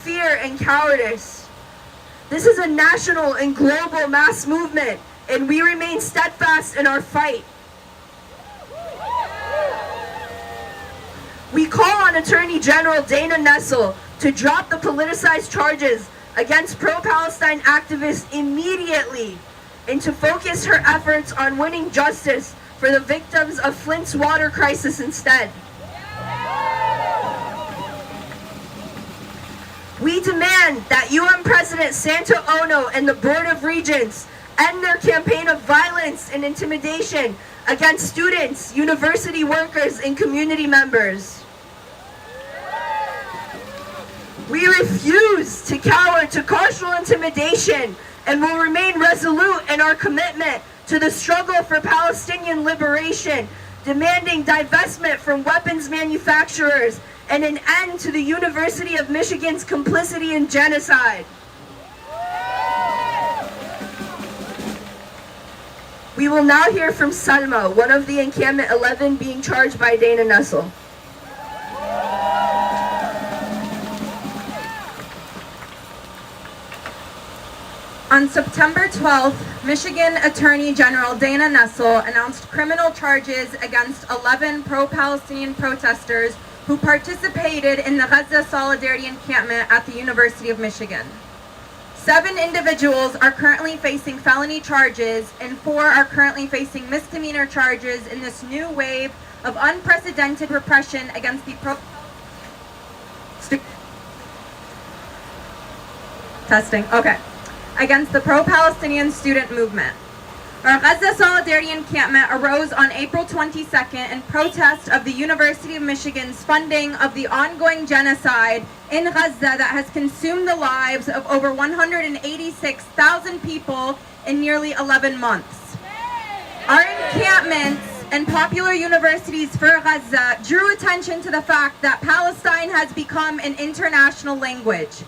fear and cowardice. This is a national and global mass movement, and we remain steadfast in our fight. We call on Attorney General Dana Nessel to drop the politicized charges against pro-Palestine activists immediately and to focus her efforts on winning justice for the victims of Flint's water crisis instead. We demand that UN President Santo Ono and the Board of Regents end their campaign of violence and intimidation against students, university workers, and community members. We refuse to cower to cultural intimidation and will remain resolute in our commitment to the struggle for Palestinian liberation, demanding divestment from weapons manufacturers and an end to the University of Michigan's complicity in genocide. We will now hear from Salma, one of the Encampment 11 being charged by Dana Nessel. On September 12th, Michigan Attorney General Dana Nessel announced criminal charges against 11 pro-Palestinian protesters who participated in the Gaza Solidarity Encampment at the University of Michigan. 7 individuals are currently facing felony charges, and 4 are currently facing misdemeanor charges in this new wave of unprecedented repression against the against the pro-Palestinian student movement. Our Gaza Solidarity Encampment arose on April 22nd in protest of the University of Michigan's funding of the ongoing genocide in Gaza that has consumed the lives of over 186,000 people in nearly 11 months. Our encampments and popular universities for Gaza drew attention to the fact that Palestine has become an international language,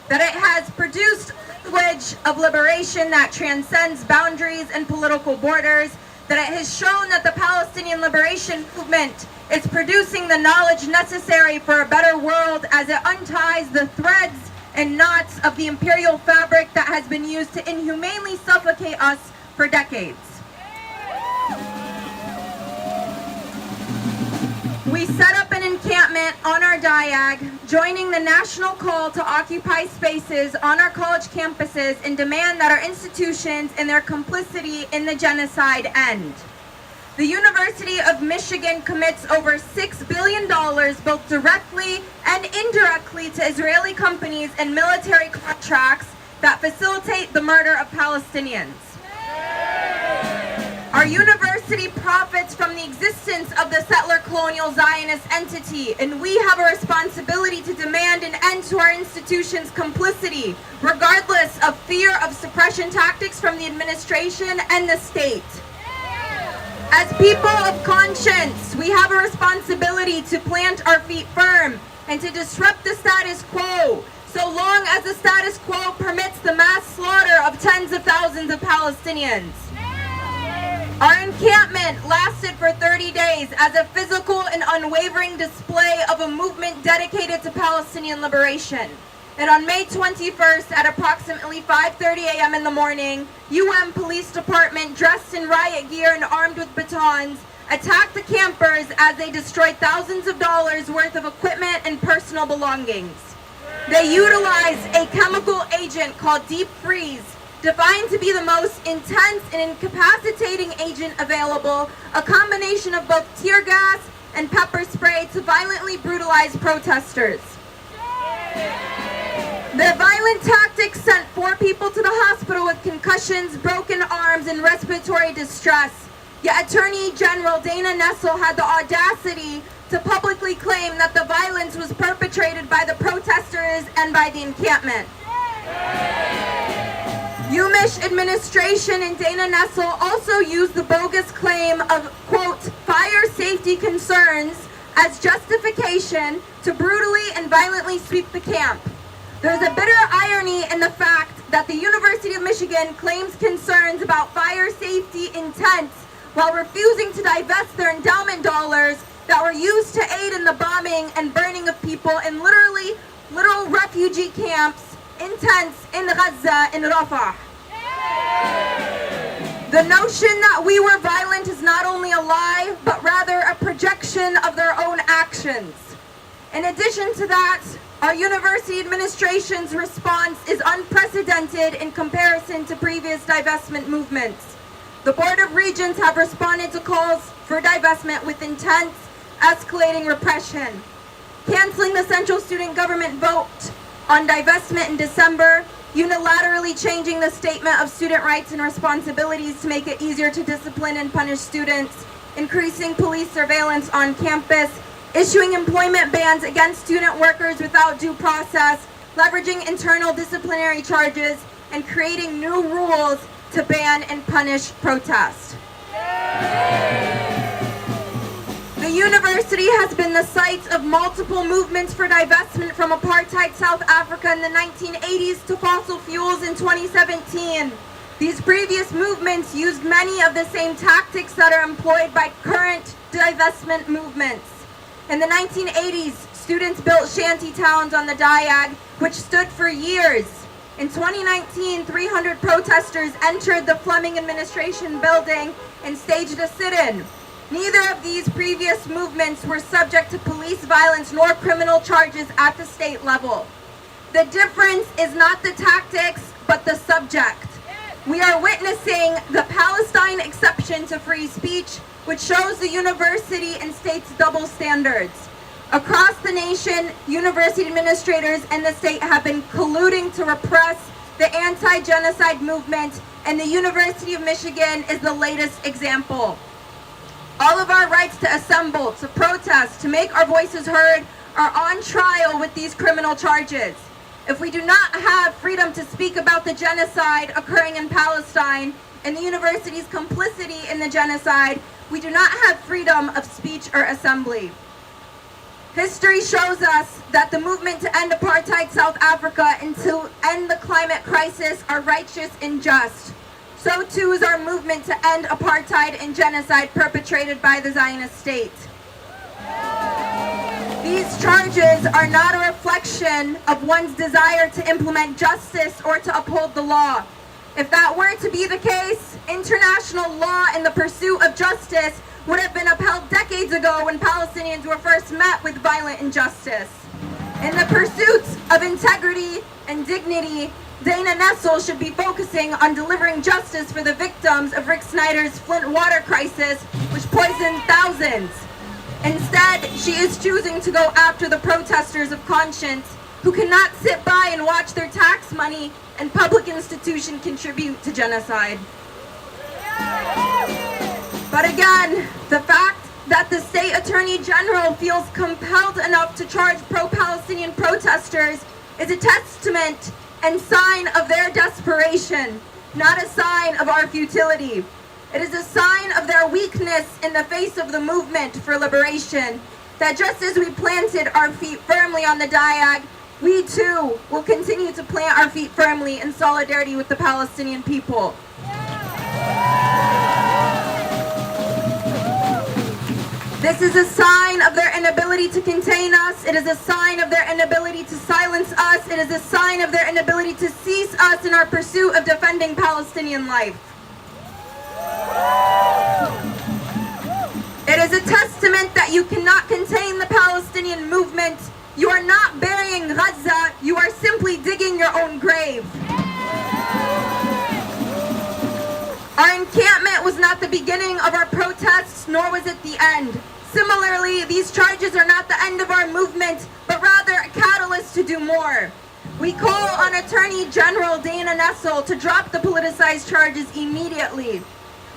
that it has produced language of liberation that transcends boundaries and political borders, that it has shown that the Palestinian liberation movement is producing the knowledge necessary for a better world as it unties the threads and knots of the imperial fabric that has been used to inhumanely suffocate us for decades. We set up an encampment on our diag, joining the national call to occupy spaces on our college campuses and demand that our institutions and their complicity in the genocide end. The University of Michigan commits over $6 billion both directly and indirectly to Israeli companies and military contracts that facilitate the murder of Palestinians. Our university profits from the existence of the settler colonial Zionist entity, and we have a responsibility to demand an end to our institution's complicity, regardless of fear of suppression tactics from the administration and the state. As people of conscience, we have a responsibility to plant our feet firm and to disrupt the status quo, so long as the status quo permits the mass slaughter of tens of thousands of Palestinians. Our encampment lasted for 30 days as a physical and unwavering display of a movement dedicated to Palestinian liberation. And on May 21st at approximately 5:30 a.m. in the morning, Police Department, dressed in riot gear and armed with batons, attacked the campers as they destroyed thousands of dollars worth of equipment and personal belongings. They utilized a chemical agent called deep freeze, defined to be the most intense and incapacitating agent available, a combination of both tear gas and pepper spray to violently brutalize protesters. The violent tactics sent 4 people to the hospital with concussions, broken arms, and respiratory distress. Yet Attorney General Dana Nessel had the audacity to publicly claim that the violence was perpetrated by the protesters and by the encampment. UMich administration and Dana Nessel also used the bogus claim of, quote, fire safety concerns as justification to brutally and violently sweep the camp. There's a bitter irony in the fact that the University of Michigan claims concerns about fire safety intent while refusing to divest their endowment dollars that were used to aid in the bombing and burning of people in literally literal refugee camps in tents in Gaza and Rafah. The notion that we were violent is not only a lie, but rather a projection of their own actions. In addition to that, our university administration's response is unprecedented in comparison to previous divestment movements. The Board of Regents have responded to calls for divestment with intense, escalating repression. Canceling the central student government vote on divestment in December, unilaterally changing the statement of student rights and responsibilities to make it easier to discipline and punish students, increasing police surveillance on campus, issuing employment bans against student workers without due process, leveraging internal disciplinary charges, and creating new rules to ban and punish protest. The university has been the site of multiple movements for divestment, from apartheid South Africa in the 1980s to fossil fuels in 2017. These previous movements used many of the same tactics that are employed by current divestment movements. In the 1980s, students built shanty towns on the Diag, which stood for years. In 2019, 300 protesters entered the Fleming administration building and staged a sit-in. Neither of these previous movements were subject to police violence nor criminal charges at the state level. The difference is not the tactics, but the subject. We are witnessing the Palestine exception to free speech, which shows the university and state's double standards. Across the nation, university administrators and the state have been colluding to repress the anti-genocide movement, and the University of Michigan is the latest example. All of our rights to assemble, to protest, to make our voices heard are on trial with these criminal charges. If we do not have freedom to speak about the genocide occurring in Palestine and the university's complicity in the genocide, we do not have freedom of speech or assembly. History shows us that the movement to end apartheid South Africa and to end the climate crisis are righteous and just. So too is our movement to end apartheid and genocide perpetrated by the Zionist state. These charges are not a reflection of one's desire to implement justice or to uphold the law. If that were to be the case, international law in the pursuit of justice would have been upheld decades ago when Palestinians were first met with violent injustice. In the pursuit of integrity and dignity, Dana Nessel should be focusing on delivering justice for the victims of Rick Snyder's Flint water crisis, which poisoned thousands. Instead, she is choosing to go after the protesters of conscience who cannot sit by and watch their tax money and public institution contribute to genocide. But again, the fact that the state attorney general feels compelled enough to charge pro-Palestinian protesters is a testament and sign of their desperation, not a sign of our futility. It is a sign of their weakness in the face of the movement for liberation, that just as we planted our feet firmly on the Diag, we too will continue to plant our feet firmly in solidarity with the Palestinian people. This is a sign of their inability to contain us. It is a sign of their inability to silence us. It is a sign of their inability to seize us in our pursuit of defending Palestinian life. It is a testament that you cannot contain the Palestinian movement. You are not burying Gaza. You are simply digging your own grave. Our encampment was not the beginning of our protests, nor was it the end. Similarly, these charges are not the end of our movement, but rather a catalyst to do more. We call on Attorney General Dana Nessel to drop the politicized charges immediately.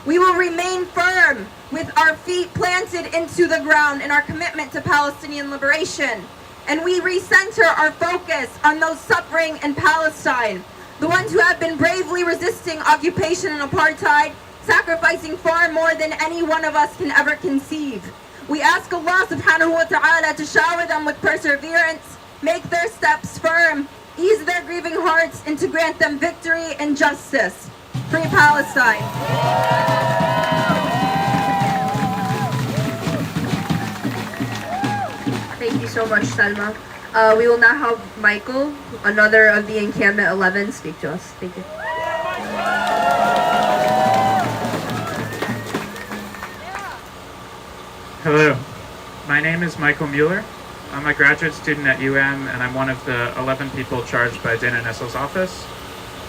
We will remain firm with our feet planted into the ground in our commitment to Palestinian liberation. And we recenter our focus on those suffering in Palestine, the ones who have been bravely resisting occupation and apartheid, sacrificing far more than any one of us can ever conceive. We ask Allah subhanahu wa ta'ala to shower them with perseverance, make their steps firm, ease their grieving hearts, and to grant them victory and justice. Free Palestine. Thank you so much, Salma. We will now have Michael, another of the Encampment 11, speak to us. Thank you. Hello, my name is Michael Mueller. I'm a graduate student at UM, and I'm one of the 11 people charged by Dana Nessel's office.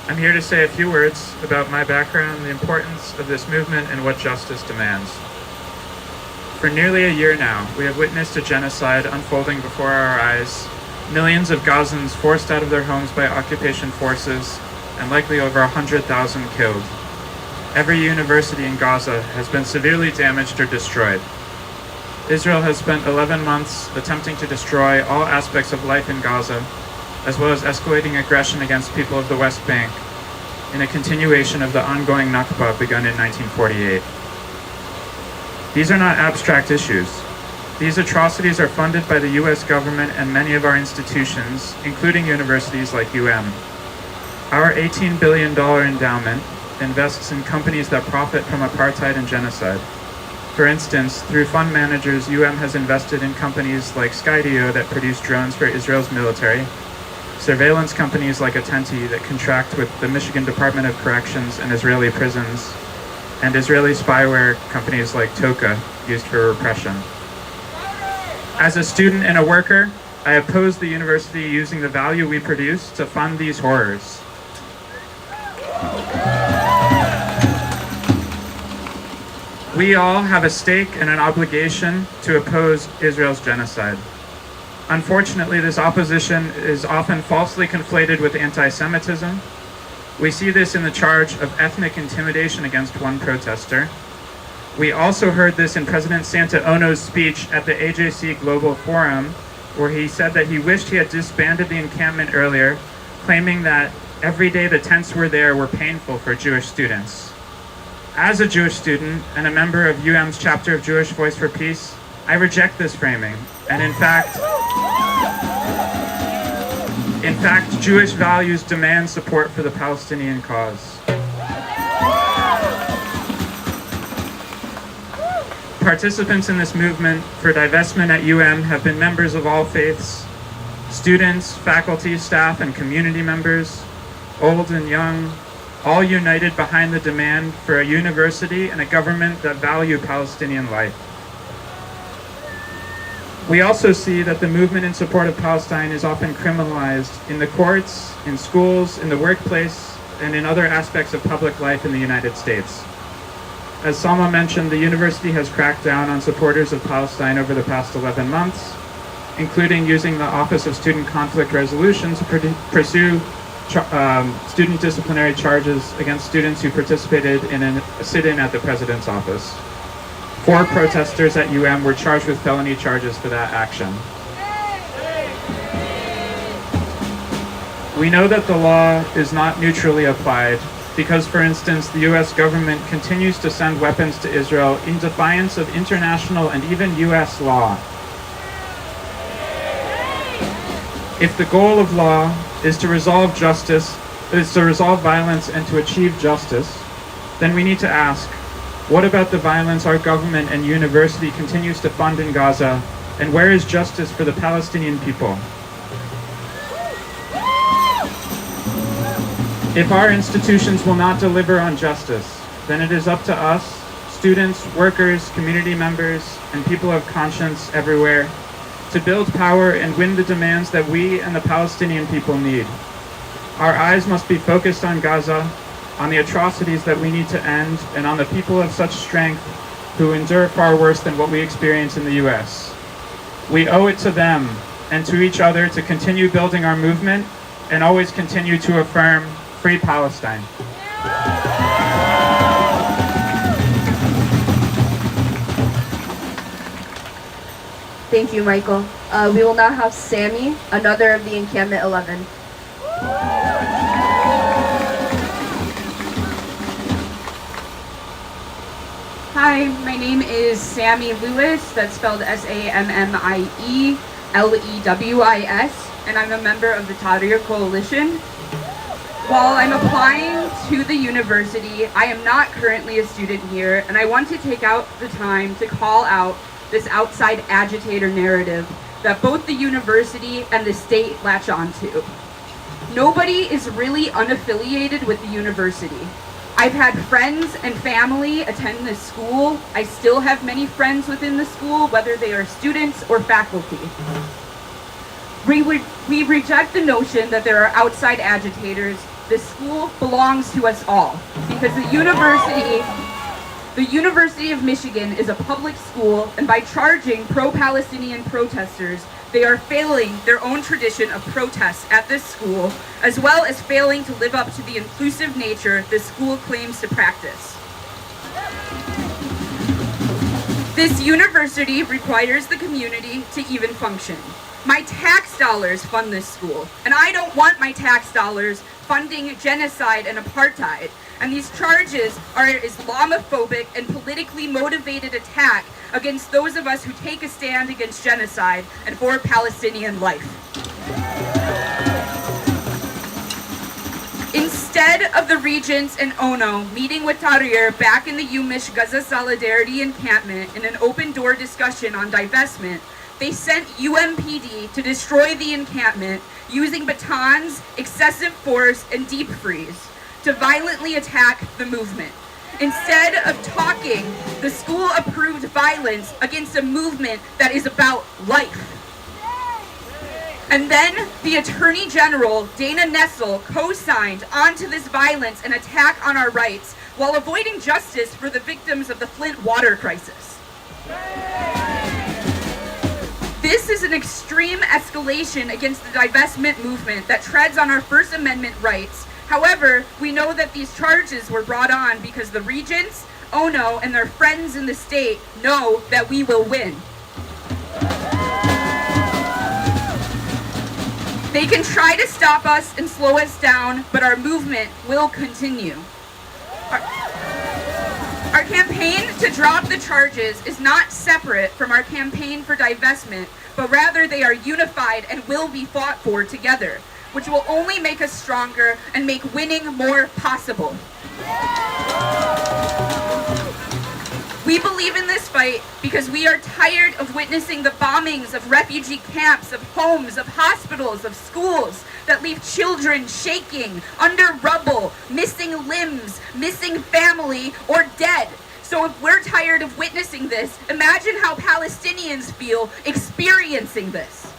I'm here to say a few words about my background, the importance of this movement, and what justice demands. For nearly a year now, we have witnessed a genocide unfolding before our eyes, millions of Gazans forced out of their homes by occupation forces, and likely over 100,000 killed. Every university in Gaza has been severely damaged or destroyed. Israel has spent 11 months attempting to destroy all aspects of life in Gaza, as well as escalating aggression against people of the West Bank in a continuation of the ongoing Nakba begun in 1948. These are not abstract issues. These atrocities are funded by the US government and many of our institutions, including universities like UM. Our $18 billion endowment invests in companies that profit from apartheid and genocide. For instance, through fund managers, UM has invested in companies like Skydio that produce drones for Israel's military, surveillance companies like Atenti that contract with the Michigan Department of Corrections and Israeli prisons, and Israeli spyware companies like Toka, used for repression. As a student and a worker, I oppose the university using the value we produce to fund these horrors. We all have a stake and an obligation to oppose Israel's genocide. Unfortunately, this opposition is often falsely conflated with anti-Semitism. We see this in the charge of ethnic intimidation against one protester. We also heard this in President Santa Ono's speech at the AJC Global Forum, where he said that he wished he had disbanded the encampment earlier, claiming that every day the tents were there were painful for Jewish students. As a Jewish student and a member of UM's chapter of Jewish Voice for Peace, I reject this framing. And in fact, Jewish values demand support for the Palestinian cause. Participants in this movement for divestment at UM have been members of all faiths, students, faculty, staff, and community members, old and young, all united behind the demand for a university and a government that value Palestinian life. We also see that the movement in support of Palestine is often criminalized in the courts, in schools, in the workplace, and in other aspects of public life in the United States. As Salma mentioned, the university has cracked down on supporters of Palestine over the past 11 months, including using the Office of Student Conflict Resolution to pursue student disciplinary charges against students who participated in a sit-in at the president's office. 4 protesters at UM were charged with felony charges for that action. We know that the law is not neutrally applied because, for instance, the US government continues to send weapons to Israel in defiance of international and even US law. If the goal of law is to resolve violence and to achieve justice, then we need to ask, what about the violence our government and university continues to fund in Gaza, and where is justice for the Palestinian people? If our institutions will not deliver on justice, then it is up to us, students, workers, community members, and people of conscience everywhere, to build power and win the demands that we and the Palestinian people need. Our eyes must be focused on Gaza, on the atrocities that we need to end, and on the people of such strength who endure far worse than what we experience in the US. We owe it to them and to each other to continue building our movement and always continue to affirm Free Palestine. Thank you, Michael. We will now have Sammy, another of the Encampment 11. Hi, my name is Sammy Lewis, that's spelled S-A-M-M-I-E-L-E-W-I-S, and I'm a member of the Tahrir Coalition. While I'm applying to the university, I am not currently a student here, and I want to take out the time to call out this outside agitator narrative that both the university and the state latch onto. Nobody is really unaffiliated with the university. I've had friends and family attend this school. I still have many friends within the school, whether they are students or faculty. We reject the notion that there are outside agitators. This school belongs to us all because the University of Michigan is a public school, and by charging pro-Palestinian protesters, they are failing their own tradition of protests at this school, as well as failing to live up to the inclusive nature this school claims to practice. This university requires the community to even function. My tax dollars fund this school, and I don't want my tax dollars funding genocide and apartheid. And these charges are an Islamophobic and politically motivated attack against those of us who take a stand against genocide and for Palestinian life. Instead of the Regents and Ono meeting with Tahrir back in the UMich Gaza Solidarity Encampment in an open-door discussion on divestment, they sent UMPD to destroy the encampment using batons, excessive force, and deep freeze to violently attack the movement. Instead of talking, the school approved violence against a movement that is about life. And then the Attorney General, Dana Nessel, co-signed onto this violence and attack on our rights while avoiding justice for the victims of the Flint water crisis. This is an extreme escalation against the divestment movement that treads on our First Amendment rights. However, we know that these charges were brought on because the Regents, Ono, and their friends in the state know that we will win. They can try to stop us and slow us down, but our movement will continue. Our campaign to drop the charges is not separate from our campaign for divestment, but rather they are unified and will be fought for together, which will only make us stronger and make winning more possible. We believe in this fight because we are tired of witnessing the bombings of refugee camps, of homes, of hospitals, of schools that leave children shaking, under rubble, missing limbs, missing family, or dead. So if we're tired of witnessing this, imagine how Palestinians feel experiencing this.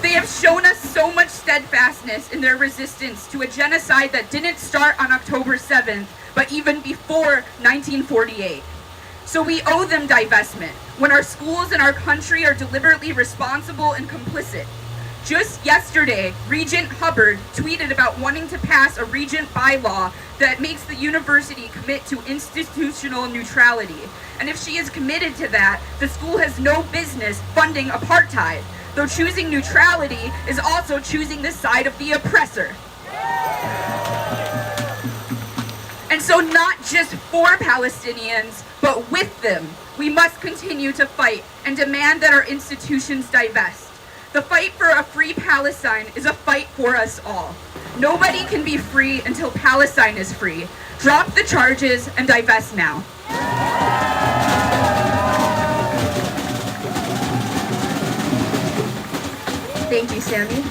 They have shown us so much steadfastness in their resistance to a genocide that didn't start on October 7th, but even before 1948. So we owe them divestment when our schools and our country are deliberately responsible and complicit. Just yesterday, Regent Hubbard tweeted about wanting to pass a regent bylaw that makes the university commit to institutional neutrality. And if she is committed to that, the school has no business funding apartheid, though choosing neutrality is also choosing the side of the oppressor. And so not just for Palestinians, but with them, we must continue to fight and demand that our institutions divest. The fight for a free Palestine is a fight for us all. Nobody can be free until Palestine is free. Drop the charges and divest now. Thank you, Sammy.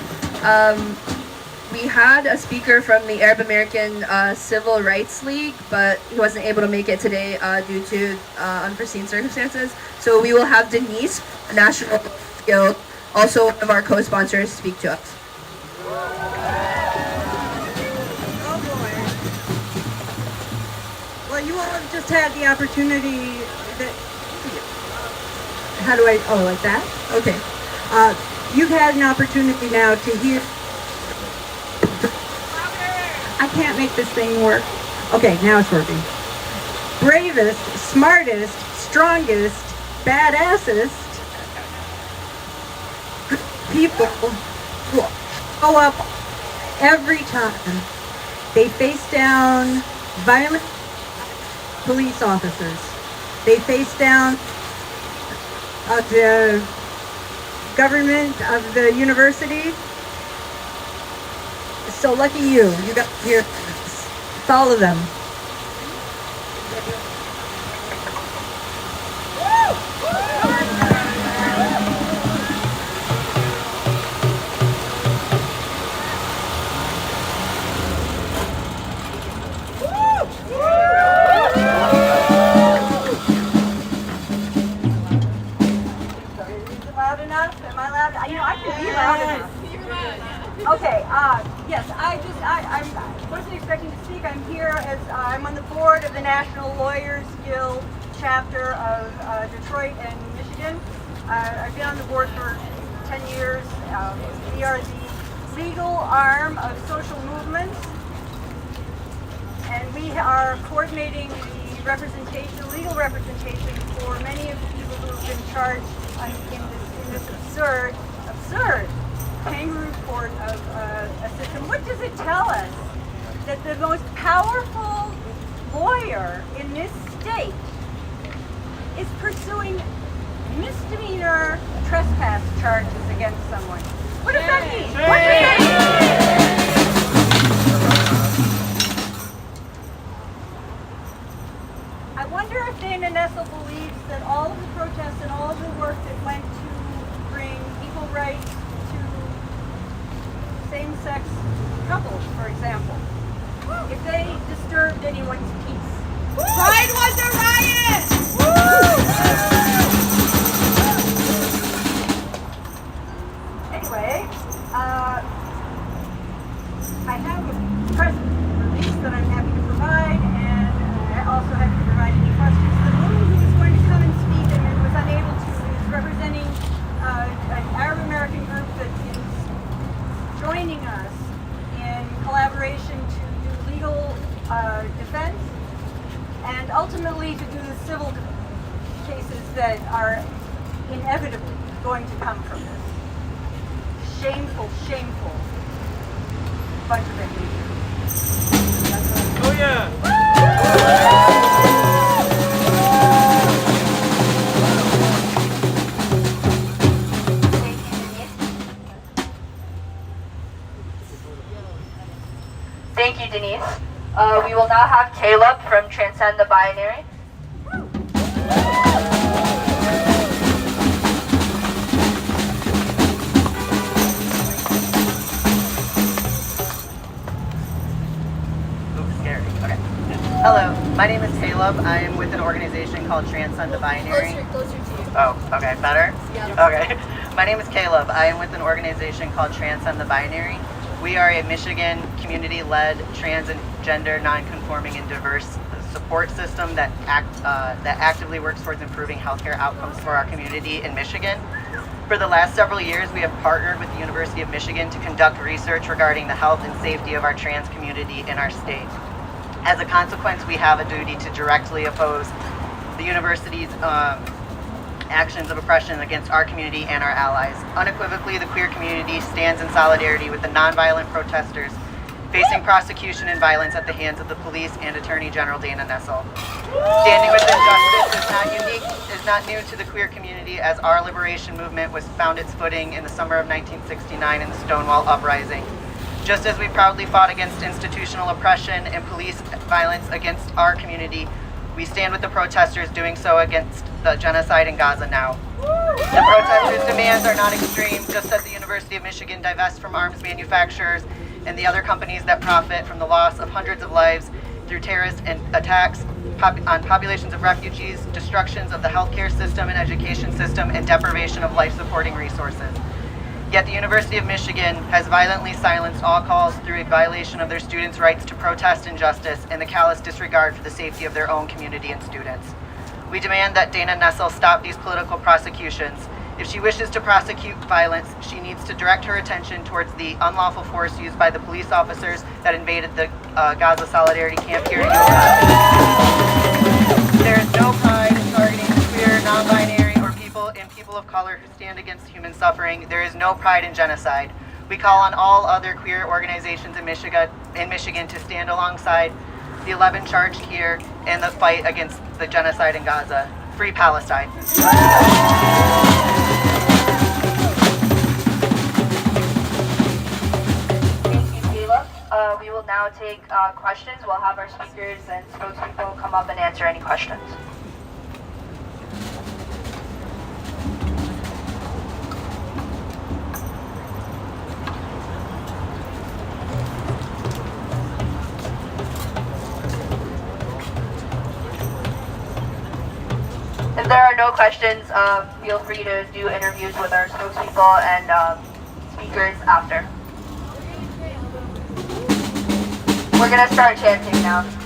We had a speaker from the Arab American Civil Rights League, but he wasn't able to make it today due to unforeseen circumstances. So we will have Denise, National Guild, also one of our co-sponsors, speak to us. Well, you all have just had the opportunity that, how do I, oh, like that? Okay. You've had an opportunity now to hear, I can't make this thing work. Okay, now it's working. Bravest, smartest, strongest, badassest people who show up every time they face down violent police officers. They face down the government of the university. So lucky you got to hear this. Follow them. Okay, yes, I wasn't expecting to speak. I'm here as I'm on the board of the National Lawyers Guild chapter of Detroit and Michigan. I've been on the board for 10 years. We are the legal arm of social movements, and we are coordinating the representation, legal representation for many of the people who have been charged in this absurd kangaroo court of a system. What does it tell us? That the most powerful lawyer in this state is pursuing misdemeanor trespass charges against someone. What does that mean? What does that mean? I wonder if Dana Nessel believes that all of the protests and all of the work that went to bring equal rights to same-sex couples, for example, if they disturbed anyone's peace. Pride was a riot! Anyway, I have a press release that I'm happy to provide, and I also happy to provide any questions. The woman who was going to come and speak and was unable to is representing an Arab American group that is joining us in collaboration to do legal defense and ultimately to do the civil cases that are inevitably going to come from this. Shameful, shameful bunch of behavior. Oh yeah! Thank you, Denise. We will now have Caleb from Transcend the Binary. Hello, my name is Caleb. I am with an organization called Transcend the Binary. Closer to you. Oh, okay, better? Yeah. Okay. My name is Caleb. I am with an organization called Transcend the Binary. We are a Michigan community-led trans and gender non-conforming and diverse support system that actively works towards improving healthcare outcomes for our community in Michigan. For the last several years, we have partnered with the University of Michigan to conduct research regarding the health and safety of our trans community in our state. As a consequence, we have a duty to directly oppose the university's actions of oppression against our community and our allies. Unequivocally, the queer community stands in solidarity with the nonviolent protesters facing prosecution and violence at the hands of the police and Attorney General Dana Nessel. Standing with injustice is not new to the queer community, as our liberation movement found its footing in the summer of 1969 in the Stonewall Uprising. Just as we proudly fought against institutional oppression and police violence against our community, we stand with the protesters doing so against the genocide in Gaza now. The protesters' demands are not extreme, just as the University of Michigan divests from arms manufacturers and the other companies that profit from the loss of hundreds of lives through terrorist attacks on populations of refugees, destructions of the healthcare system and education system, and deprivation of life-supporting resources. Yet the University of Michigan has violently silenced all calls through a violation of their students' rights to protest injustice and the callous disregard for the safety of their own community and students. We demand that Dana Nessel stop these political prosecutions. If she wishes to prosecute violence, she needs to direct her attention towards the unlawful force used by the police officers that invaded the Gaza Solidarity Camp here in Utah. There is no pride in targeting the queer, non-binary, and people of color who stand against human suffering. There is no pride in genocide. We call on all other queer organizations in Michigan to stand alongside the 11 charged here in the fight against the genocide in Gaza. Free Palestine. Thank you, Caleb. We will now take questions. We'll have our speakers and spokespeople come up and answer any questions. If there are no questions, feel free to do interviews with our spokespeople and speakers after. We're gonna start chanting now.